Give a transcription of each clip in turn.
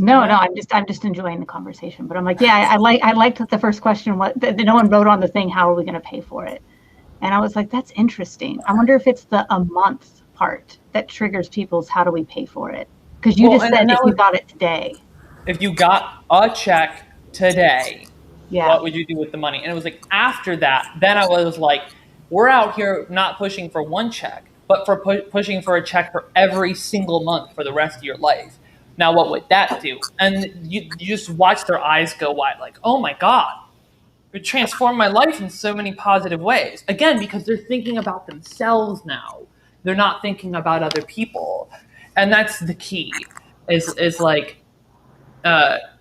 No, no, I'm just enjoying the conversation. But I'm like, yeah, I liked that the first question was that no one wrote on the thing, how are we going to pay for it? And I was like, that's interesting. I wonder if it's the a month part that triggers people's how do we pay for it? Because you Well, just and said that if you was, got it today. if you got a check today, Yeah. what would you do with the money? And it was like after that, then I was like, we're out here not pushing for one check, but for pushing for a check for every single month for the rest of your life. Now, what would that do? And you just watch their eyes go wide, like, oh my God, it transformed my life in so many positive ways. Again, because they're thinking about themselves now. They're not thinking about other people. And that's the key. Is like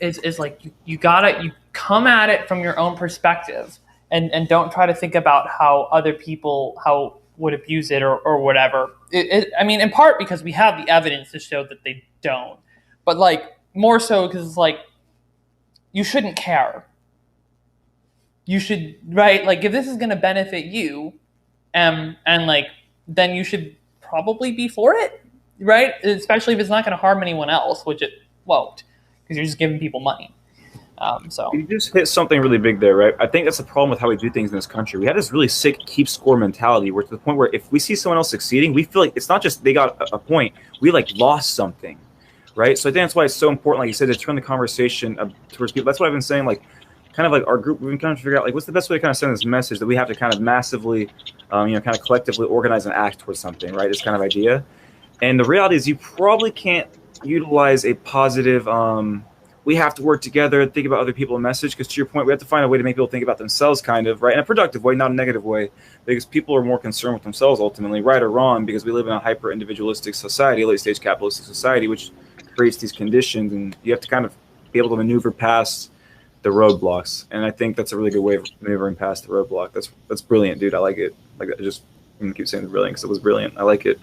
is like you gotta you come at it from your own perspective and don't try to think about how other people how would abuse it or whatever. I mean, in part because we have the evidence to show that they don't, but like more so because it's like you shouldn't care. You should right like if this is going to benefit you, and like then you should probably be for it, right? Especially if it's not going to harm anyone else, which it won't, because you're just giving people money. So You just hit something really big there, right? I think that's the problem with how we do things in this country. We have this really sick keep score mentality where to the point where if we see someone else succeeding, we feel like it's not just they got a point, we like lost something, right? So I think that's why it's so important, like you said, to turn the conversation towards people. That's what I've been saying, like kind of like our group, we've been kind of figure out like what's the best way to kind of send this message that we have to kind of massively, kind of collectively organize and act towards something, right? This kind of idea. And the reality is you probably can't utilize a positive we have to work together and think about other people message, because to your point, we have to find a way to make people think about themselves kind of, right? In a productive way, not a negative way, because people are more concerned with themselves ultimately, right or wrong, because we live in a hyper individualistic society, late stage capitalistic society, which creates these conditions, and you have to kind of be able to maneuver past the roadblocks. And I think that's a really good way of maneuvering past the roadblock. That's brilliant, dude. I like it. Like, I just I'm gonna keep saying it's brilliant because it was brilliant. I like it.